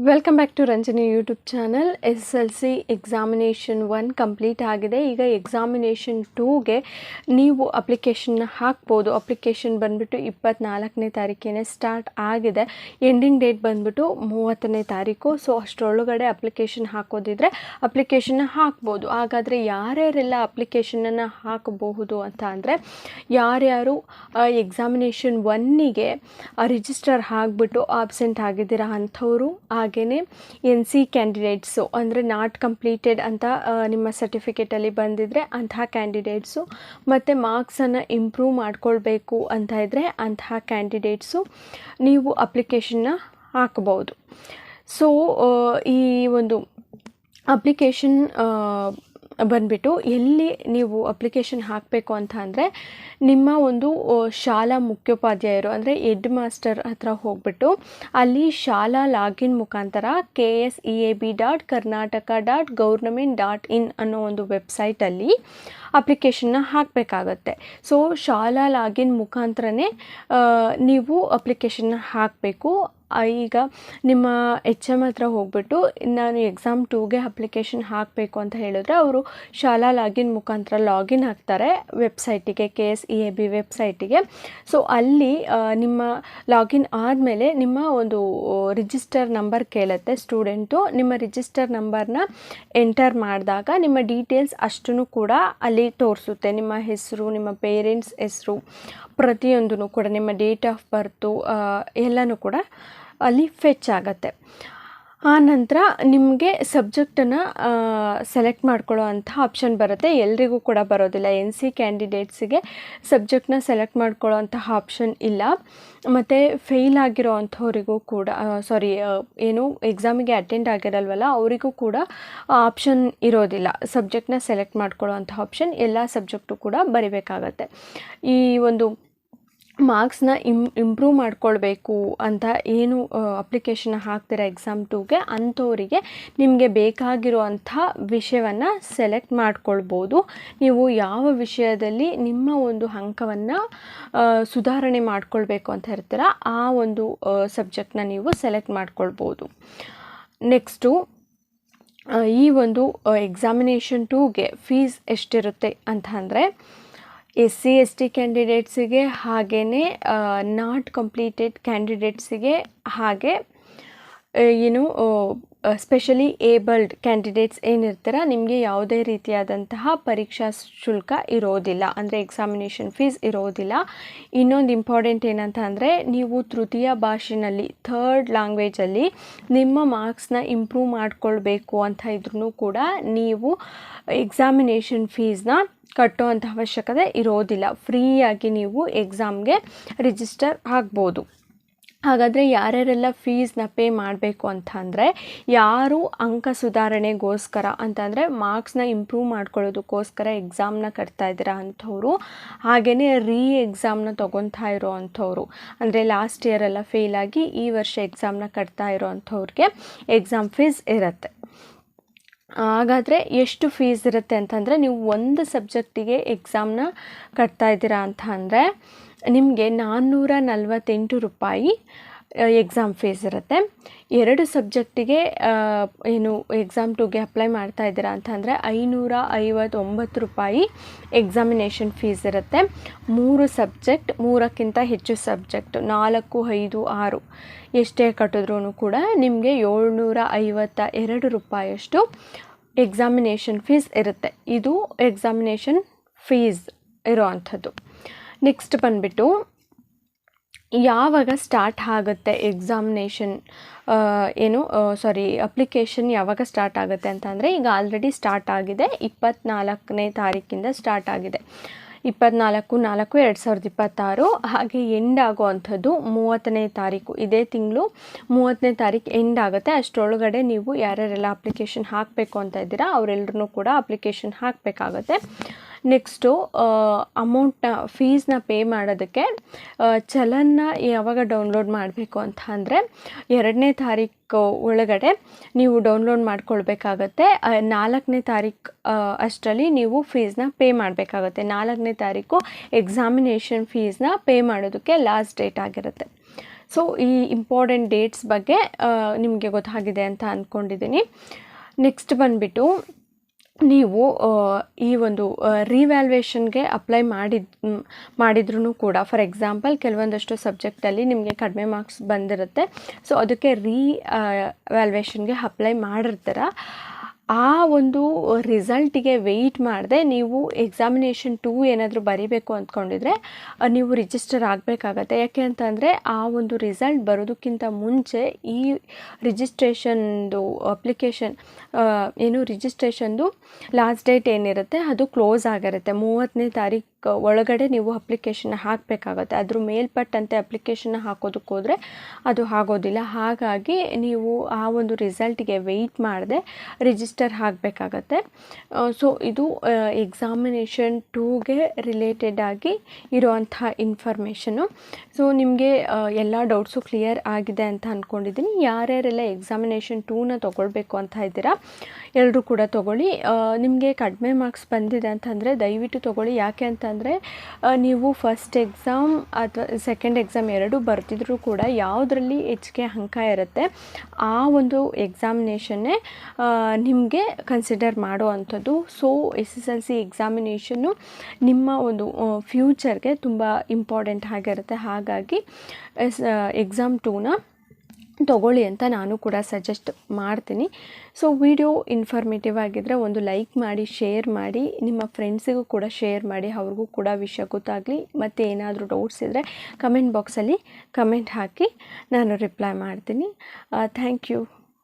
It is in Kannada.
Welcome back to Ranjani YouTube channel. SSLC examination 1 complete ಆಗಿದೆ. ಈಗ ಎಕ್ಸಾಮಿನೇಷನ್ 2ಗೆ ನೀವು ಅಪ್ಲಿಕೇಶನ್ನ ಹಾಕ್ಬೋದು. ಅಪ್ಲಿಕೇಶನ್ ಬಂದುಬಿಟ್ಟು 24ನೇ ತಾರೀಕಿನೇ ಸ್ಟಾರ್ಟ್ ಆಗಿದೆ. ಎಂಡಿಂಗ್ ಡೇಟ್ ಬಂದುಬಿಟ್ಟು 30ನೇ ತಾರೀಕು. ಸೊ ಅಷ್ಟರೊಳಗಡೆ ಅಪ್ಲಿಕೇಶನ್ ಹಾಕೋದಿದ್ರೆ ಅಪ್ಲಿಕೇಶನ್ನ ಹಾಕ್ಬೋದು. ಹಾಗಾದರೆ ಯಾರ್ಯಾರೆಲ್ಲ ಅಪ್ಲಿಕೇಶನನ್ನು ಹಾಕಬಹುದು ಅಂತ ಅಂದರೆ, ಯಾರ್ಯಾರು ಎಕ್ಸಾಮಿನೇಷನ್ 1ಗೆ ರಿಜಿಸ್ಟರ್ ಆಗಿಬಿಟ್ಟು ಆಬ್ಸೆಂಟ್ ಆಗಿದ್ದೀರಾ ಅಂಥವರು, ಹಾಗೆಯೇ NC ಕ್ಯಾಂಡಿಡೇಟ್ಸು ಅಂದರೆ ನಾಟ್ ಕಂಪ್ಲೀಟೆಡ್ ಅಂತ ನಿಮ್ಮ ಸರ್ಟಿಫಿಕೇಟಲ್ಲಿ ಬಂದಿದ್ದರೆ ಅಂತಹ ಕ್ಯಾಂಡಿಡೇಟ್ಸು, ಮತ್ತು ಮಾರ್ಕ್ಸನ್ನು ಇಂಪ್ರೂವ್ ಮಾಡ್ಕೊಳ್ಬೇಕು ಅಂತ ಇದ್ದರೆ ಅಂತಹ ಕ್ಯಾಂಡಿಡೇಟ್ಸು ನೀವು ಅಪ್ಲಿಕೇಶನ್ನ ಹಾಕಬಹುದು. ಸೊ ಈ ಒಂದು ಅಪ್ಲಿಕೇಶನ್ ಬಂದುಬಿಟ್ಟು ಎಲ್ಲಿ ನೀವು ಅಪ್ಲಿಕೇಶನ್ ಹಾಕಬೇಕು ಅಂತ ಅಂದರೆ, ನಿಮ್ಮ ಒಂದು ಶಾಲಾ ಮುಖ್ಯೋಪಾಧ್ಯಾಯರು ಅಂದರೆ ಹೆಡ್ ಮಾಸ್ಟರ್ ಹತ್ರ ಹೋಗ್ಬಿಟ್ಟು ಅಲ್ಲಿ ಶಾಲಾ ಲಾಗಿನ್ ಮುಖಾಂತರ KSEAB.Karnataka.government.in ಅನ್ನೋ ಒಂದು ವೆಬ್ಸೈಟಲ್ಲಿ ಅಪ್ಲಿಕೇಶನ್ನ ಹಾಕಬೇಕಾಗತ್ತೆ. ಸೊ ಶಾಲಾ ಲಾಗಿನ್ ಮುಖಾಂತರನೇ ನೀವು ಅಪ್ಲಿಕೇಶನ್ನ ಹಾಕಬೇಕು. ಈಗ ನಿಮ್ಮ HM ಹತ್ರ ಹೋಗ್ಬಿಟ್ಟು ನಾನು ಎಕ್ಸಾಮ್ 2ಗೆ ಅಪ್ಲಿಕೇಶನ್ ಹಾಕಬೇಕು ಅಂತ ಹೇಳಿದ್ರೆ ಅವರು ಶಾಲಾ ಲಾಗಿನ್ ಮುಖಾಂತರ ಲಾಗಿನ್ ಆಗ್ತಾರೆ ವೆಬ್ಸೈಟಿಗೆ, KSEAB ವೆಬ್ಸೈಟಿಗೆ. ಸೊ ಅಲ್ಲಿ ನಿಮ್ಮ ಲಾಗಿನ್ ಆದಮೇಲೆ ನಿಮ್ಮ ಒಂದು ರಿಜಿಸ್ಟರ್ ನಂಬರ್ ಕೇಳುತ್ತೆ ಸ್ಟೂಡೆಂಟು. ನಿಮ್ಮ ರಿಜಿಸ್ಟರ್ ನಂಬರ್ನ ಎಂಟರ್ ಮಾಡಿದಾಗ ನಿಮ್ಮ ಡೀಟೇಲ್ಸ್ ಅಷ್ಟೂ ಕೂಡ ಅಲ್ಲಿ ತೋರಿಸುತ್ತೆ. ನಿಮ್ಮ ಹೆಸರು, ನಿಮ್ಮ ಪೇರೆಂಟ್ಸ್ ಹೆಸರು, ಪ್ರತಿಯೊಂದೂ ಕೂಡ ನಿಮ್ಮ ಡೇಟ್ ಆಫ್ ಬರ್ತು ಎಲ್ಲನೂ ಕೂಡ ಅಲ್ಲಿ ಫೆಚ್ ಆಗುತ್ತೆ. ಆ ನಂತರ ನಿಮಗೆ ಸಬ್ಜೆಕ್ಟನ್ನು ಸೆಲೆಕ್ಟ್ ಮಾಡ್ಕೊಳ್ಳೋ ಅಂಥ ಆಪ್ಷನ್ ಬರುತ್ತೆ. ಎಲ್ರಿಗೂ ಕೂಡ ಬರೋದಿಲ್ಲ. NC ಕ್ಯಾಂಡಿಡೇಟ್ಸಿಗೆ ಸಬ್ಜೆಕ್ಟ್ನ ಸೆಲೆಕ್ಟ್ ಮಾಡ್ಕೊಳ್ಳೋ ಅಂತಹ ಆಪ್ಷನ್ ಇಲ್ಲ. ಮತ್ತು ಫೇಲ್ ಆಗಿರೋ ಅಂಥವರಿಗೂ ಕೂಡ ಏನು ಎಕ್ಸಾಮಿಗೆ ಅಟೆಂಡ್ ಆಗಿರಲ್ವಲ್ಲ ಅವರಿಗೂ ಕೂಡ ಆಪ್ಷನ್ ಇರೋದಿಲ್ಲ. ಸಬ್ಜೆಕ್ಟ್ನ ಸೆಲೆಕ್ಟ್ ಮಾಡ್ಕೊಳ್ಳೋ ಅಂಥ ಆಪ್ಷನ್ ಎಲ್ಲ ಸಬ್ಜೆಕ್ಟು ಕೂಡ ಬರಿಬೇಕಾಗತ್ತೆ. ಈ ಒಂದು ಮಾರ್ಕ್ಸ್ನ ಇಂಪ್ರೂವ್ ಮಾಡ್ಕೊಳ್ಬೇಕು ಅಂತ ಏನು ಅಪ್ಲಿಕೇಶನ್ ಹಾಕ್ತೀರಾ ಎಕ್ಸಾಮ್ 2ಗೆ ಅಂಥವರಿಗೆ ನಿಮಗೆ ಬೇಕಾಗಿರುವಂಥ ವಿಷಯವನ್ನು ಸೆಲೆಕ್ಟ್ ಮಾಡ್ಕೊಳ್ಬೋದು. ನೀವು ಯಾವ ವಿಷಯದಲ್ಲಿ ನಿಮ್ಮ ಒಂದು ಅಂಕವನ್ನು ಸುಧಾರಣೆ ಮಾಡ್ಕೊಳ್ಬೇಕು ಅಂತ ಇರ್ತೀರ ಆ ಒಂದು ಸಬ್ಜೆಕ್ಟ್ನ ನೀವು ಸೆಲೆಕ್ಟ್ ಮಾಡ್ಕೊಳ್ಬೋದು. ನೆಕ್ಸ್ಟು ಈ ಒಂದು ಎಕ್ಸಾಮಿನೇಷನ್ 2ಗೆ ಫೀಸ್ ಎಷ್ಟಿರುತ್ತೆ ಅಂತ ಅಂದರೆ, SC ST ಕ್ಯಾಂಡಿಡೇಟ್ಸಿಗೆ ಹಾಗೆಯೇ ನಾಟ್ ಕಂಪ್ಲೀಟೆಡ್ ಕ್ಯಾಂಡಿಡೇಟ್ಸಿಗೆ, ಹಾಗೆ ಏನು ಸ್ಪೆಷಲಿ ಏಬಲ್ಡ್ ಕ್ಯಾಂಡಿಡೇಟ್ಸ್ ಏನಿರ್ತೀರ ನಿಮಗೆ ಯಾವುದೇ ರೀತಿಯಾದಂತಹ ಪರೀಕ್ಷಾ ಶುಲ್ಕ ಇರೋದಿಲ್ಲ, ಅಂದರೆ ಎಕ್ಸಾಮಿನೇಷನ್ ಫೀಸ್ ಇರೋದಿಲ್ಲ. ಇನ್ನೊಂದು ಇಂಪಾರ್ಟೆಂಟ್ ಏನಂತ ಅಂದರೆ, ನೀವು ತೃತೀಯ ಭಾಷೆಯಲ್ಲಿ ಥರ್ಡ್ ಲ್ಯಾಂಗ್ವೇಜಲ್ಲಿ ನಿಮ್ಮ ಮಾರ್ಕ್ಸ್ನ ಇಂಪ್ರೂವ್ ಮಾಡ್ಕೊಳ್ಬೇಕು ಅಂತ ಇದ್ರೂ ಕೂಡ ನೀವು ಎಕ್ಸಾಮಿನೇಷನ್ ಫೀಸ್ನ ಕಟ್ಟೋ ಅಂಥ ಅವಶ್ಯಕತೆ ಇರೋದಿಲ್ಲ. ಫ್ರೀಯಾಗಿ ನೀವು ಎಕ್ಸಾಮ್ಗೆ ರಿಜಿಸ್ಟರ್ ಆಗ್ಬೋದು. ಹಾಗಾದರೆ ಯಾರ್ಯಾರೆಲ್ಲ ಫೀಸ್ನ ಪೇ ಮಾಡಬೇಕು ಅಂತ ಅಂದರೆ, ಯಾರು ಅಂಕ ಸುಧಾರಣೆಗೋಸ್ಕರ ಅಂತಂದರೆ ಮಾರ್ಕ್ಸ್ನ ಇಂಪ್ರೂವ್ ಮಾಡ್ಕೊಳ್ಳೋದಕ್ಕೋಸ್ಕರ ಎಕ್ಸಾಮ್ನ ಕಟ್ತಾ ಇದ್ದೀರಾ ಅಂಥವ್ರು, ಹಾಗೆಯೇ ಎಕ್ಸಾಮ್ನ ತೊಗೊತಾ ಇರೋ ಅಂಥವ್ರು, ಅಂದರೆ ಲಾಸ್ಟ್ ಇಯರೆಲ್ಲ ಫೇಲಾಗಿ ಈ ವರ್ಷ ಎಕ್ಸಾಮ್ನ ಕಟ್ತಾ ಇರೋ ಅಂಥವ್ರಿಗೆ ಎಕ್ಸಾಮ್ ಫೀಸ್ ಇರುತ್ತೆ. ಹಾಗಾದರೆ ಎಷ್ಟು ಫೀಸ್ ಇರುತ್ತೆ ಅಂತಂದರೆ, ನೀವು ಒಂದು ಸಬ್ಜೆಕ್ಟಿಗೆ ಎಕ್ಸಾಮ್ನ ಕಟ್ತಾ ಇದ್ದೀರಾ ಅಂತ ಅಂದರೆ ನಿಮಗೆ 448 ರೂಪಾಯಿ ಎಕ್ಸಾಮ್ ಫೀಸ್ ಇರುತ್ತೆ. 2 ಸಬ್ಜೆಕ್ಟಿಗೆ ಏನು ಎಕ್ಸಾಮ್ 2ಗೆ ಅಪ್ಲೈ ಮಾಡ್ತಾ ಇದ್ದೀರಾ ಅಂತ ಅಂದರೆ 559 ರೂಪಾಯಿ ಎಕ್ಸಾಮಿನೇಷನ್ ಫೀಸ್ ಇರುತ್ತೆ. 3 ಸಬ್ಜೆಕ್ಟ್, 3ಕ್ಕಿಂತ ಹೆಚ್ಚು ಸಬ್ಜೆಕ್ಟ್ 4, 5, 6 ಎಷ್ಟೇ ಕಟ್ಟಿದ್ರೂ ಕೂಡ ನಿಮಗೆ 752 ರೂಪಾಯಿಯಷ್ಟು ಎಕ್ಸಾಮಿನೇಷನ್ ಫೀಸ್ ಇರುತ್ತೆ. ಇದು ಎಕ್ಸಾಮಿನೇಷನ್ ಫೀಸ್ ಇರೋ ಅಂಥದ್ದು. ನೆಕ್ಸ್ಟ್ ಬಂದುಬಿಟ್ಟು ಯಾವಾಗ ಸ್ಟಾರ್ಟ್ ಆಗುತ್ತೆ ಎಕ್ಸಾಮಿನೇಷನ್ ಅಪ್ಲಿಕೇಶನ್ ಯಾವಾಗ ಸ್ಟಾರ್ಟ್ ಆಗುತ್ತೆ ಅಂತ ಅಂದರೆ, ಈಗ ಆಲ್ರೆಡಿ ಸ್ಟಾರ್ಟ್ ಆಗಿದೆ. 24ನೇ ತಾರೀಕಿಂದ ಸ್ಟಾರ್ಟ್ ಆಗಿದೆ. 24/4/2026. ಹಾಗೆ ಎಂಡ್ ಆಗೋ ಅಂಥದ್ದು 30ನೇ ತಾರೀಕು. ಇದೇ ತಿಂಗಳು 30ನೇ ತಾರೀಕು ಎಂಡ್ ಆಗುತ್ತೆ. ಅಷ್ಟರೊಳಗಡೆ ನೀವು ಯಾರ್ಯಾರೆಲ್ಲ ಅಪ್ಲಿಕೇಶನ್ ಹಾಕಬೇಕು ಅಂತ ಇದ್ದೀರಾ ಅವರೆಲ್ಲರೂ ಕೂಡ ಅಪ್ಲಿಕೇಶನ್ ಹಾಕಬೇಕಾಗತ್ತೆ. ನೆಕ್ಸ್ಟು ಅಮೌಂಟ್ನ ಫೀಸ್ನ ಪೇ ಮಾಡೋದಕ್ಕೆ ಚಲನ್ನ ಯಾವಾಗ ಡೌನ್ಲೋಡ್ ಮಾಡಬೇಕು ಅಂತ ಅಂದರೆ, 2ನೇ ತಾರೀಕು ಒಳಗಡೆ ನೀವು ಡೌನ್ಲೋಡ್ ಮಾಡ್ಕೊಳ್ಬೇಕಾಗತ್ತೆ. 4ನೇ ತಾರೀಕು ಅಷ್ಟರಲ್ಲಿ ನೀವು ಫೀಸ್ನ ಪೇ ಮಾಡಬೇಕಾಗತ್ತೆ. 4ನೇ ತಾರೀಕು ಎಕ್ಸಾಮಿನೇಷನ್ ಫೀಸ್ನ ಪೇ ಮಾಡೋದಕ್ಕೆ ಲಾಸ್ಟ್ ಡೇಟ್ ಆಗಿರುತ್ತೆ. ಸೊ ಈ ಇಂಪಾರ್ಟೆಂಟ್ ಡೇಟ್ಸ್ ಬಗ್ಗೆ ನಿಮಗೆ ಗೊತ್ತಾಗಿದೆ ಅಂತ ಅಂದ್ಕೊಂಡಿದ್ದೀನಿ. ನೆಕ್ಸ್ಟ್ ಬಂದುಬಿಟ್ಟು ನೀವು ಈ ಒಂದು ರಿವ್ಯಾಲ್ಯೂಯೇಷನ್ಗೆ ಅಪ್ಲೈ ಮಾಡಿದ್ರೂ ಕೂಡ, ಫಾರ್ ಎಕ್ಸಾಂಪಲ್ ಕೆಲವೊಂದಷ್ಟು ಸಬ್ಜೆಕ್ಟಲ್ಲಿ ನಿಮಗೆ ಕಡಿಮೆ ಮಾರ್ಕ್ಸ್ ಬಂದಿರುತ್ತೆ, ಸೊ ಅದಕ್ಕೆ ವ್ಯಾಲ್ಯೂಯೇಷನ್ಗೆ ಅಪ್ಲೈ ಮಾಡಿರ್ತೀರ. ಆ ಒಂದು ರಿಸಲ್ಟಿಗೆ ವೆಯ್ಟ್ ಮಾಡದೆ ನೀವು ಎಕ್ಸಾಮಿನೇಷನ್ 2 ಏನಾದರೂ ಬರೀಬೇಕು ಅಂದ್ಕೊಂಡಿದ್ರೆ ನೀವು ರಿಜಿಸ್ಟರ್ ಆಗಬೇಕಾಗತ್ತೆ. ಯಾಕೆ ಅಂತಂದರೆ ಆ ಒಂದು ರಿಸಲ್ಟ್ ಬರೋದಕ್ಕಿಂತ ಮುಂಚೆ ಈ ರಿಜಿಸ್ಟ್ರೇಷನ್ದು ಅಪ್ಲಿಕೇಶನ್ ರಿಜಿಸ್ಟ್ರೇಷನ್ದು ಲಾಸ್ಟ್ ಡೇಟ್ ಏನಿರುತ್ತೆ ಅದು ಕ್ಲೋಸ್ ಆಗಿರುತ್ತೆ. 30ನೇ ತಾರೀಕು ಒಳಗಡೆ ನೀವು ಅಪ್ಲಿಕೇಶನ್ನ ಹಾಕಬೇಕಾಗತ್ತೆ. ಅದ್ರ ಮೇಲ್ಪಟ್ಟಂತೆ ಅಪ್ಲಿಕೇಶನ್ನ ಹಾಕೋದಕ್ಕೆ ಹೋದರೆ ಅದು ಆಗೋದಿಲ್ಲ. ಹಾಗಾಗಿ ನೀವು ಆ ಒಂದು ರಿಸಲ್ಟಿಗೆ ವೆಯ್ಟ್ ಮಾಡದೆ ರಿಜಿಸ್ಟರ್ ಆಗಬೇಕಾಗತ್ತೆ. ಸೊ ಇದು ಎಕ್ಸಾಮಿನೇಷನ್ 2ಗೆ ರಿಲೇಟೆಡ್ ಆಗಿ ಇರುವಂಥ ಇನ್ಫಾರ್ಮೇಷನು. ಸೊ ನಿಮಗೆ ಎಲ್ಲ ಡೌಟ್ಸು ಕ್ಲಿಯರ್ ಆಗಿದೆ ಅಂತ ಅಂದ್ಕೊಂಡಿದ್ದೀನಿ. ಯಾರ್ಯಾರೆಲ್ಲ ಎಕ್ಸಾಮಿನೇಷನ್ 2ನ ತೊಗೊಳ್ಬೇಕು ಅಂತ ಇದ್ದೀರಾ ಎಲ್ಲರೂ ಕೂಡ ತೊಗೊಳ್ಳಿ. ನಿಮಗೆ ಕಡಿಮೆ ಮಾರ್ಕ್ಸ್ ಬಂದಿದೆ ಅಂತಂದರೆ ದಯವಿಟ್ಟು ತೊಗೊಳ್ಳಿ. ಯಾಕೆ ಅಂತಂದರೆ ನೀವು ಫಸ್ಟ್ ಎಕ್ಸಾಮ್ ಅಥವಾ ಸೆಕೆಂಡ್ ಎಕ್ಸಾಮ್ ಎರಡೂ ಬರ್ತಿದ್ರೂ ಕೂಡ ಯಾವುದರಲ್ಲಿ ಹೆಚ್ಚಿಗೆ ಅಂಕ ಇರುತ್ತೆ ಆ ಒಂದು ಎಕ್ಸಾಮಿನೇಷನ್ನೇ ನಿಮಗೆ ಕನ್ಸಿಡರ್ ಮಾಡೋ ಅಂಥದ್ದು. ಸೊ SSLC ಎಕ್ಸಾಮಿನೇಷನ್ನು ನಿಮ್ಮ ಒಂದು ಫ್ಯೂಚರ್ಗೆ ತುಂಬ ಇಂಪಾರ್ಟೆಂಟ್ ಆಗಿರುತ್ತೆ. ಹಾಗಾಗಿ ಎಕ್ಸಾಮ್ 2ನ ತೊಗೊಳ್ಳಿ ಅಂತ ನಾನು ಕೂಡ ಸಜೆಸ್ಟ್ ಮಾಡ್ತೀನಿ. ಸೊ ವಿಡಿಯೋ ಇನ್ಫಾರ್ಮೇಟಿವ್ ಆಗಿದ್ದರೆ ಒಂದು ಲೈಕ್ ಮಾಡಿ, ಶೇರ್ ಮಾಡಿ, ನಿಮ್ಮ ಫ್ರೆಂಡ್ಸಿಗೂ ಕೂಡ ಶೇರ್ ಮಾಡಿ, ಅವ್ರಿಗೂ ಕೂಡ ವಿಷಯ ಗೊತ್ತಾಗಲಿ. ಮತ್ತು ಏನಾದರೂ ಡೌಟ್ಸ್ ಇದ್ದರೆ ಕಮೆಂಟ್ ಬಾಕ್ಸಲ್ಲಿ ಕಮೆಂಟ್ ಹಾಕಿ, ನಾನು ರಿಪ್ಲೈ ಮಾಡ್ತೀನಿ. Thank you.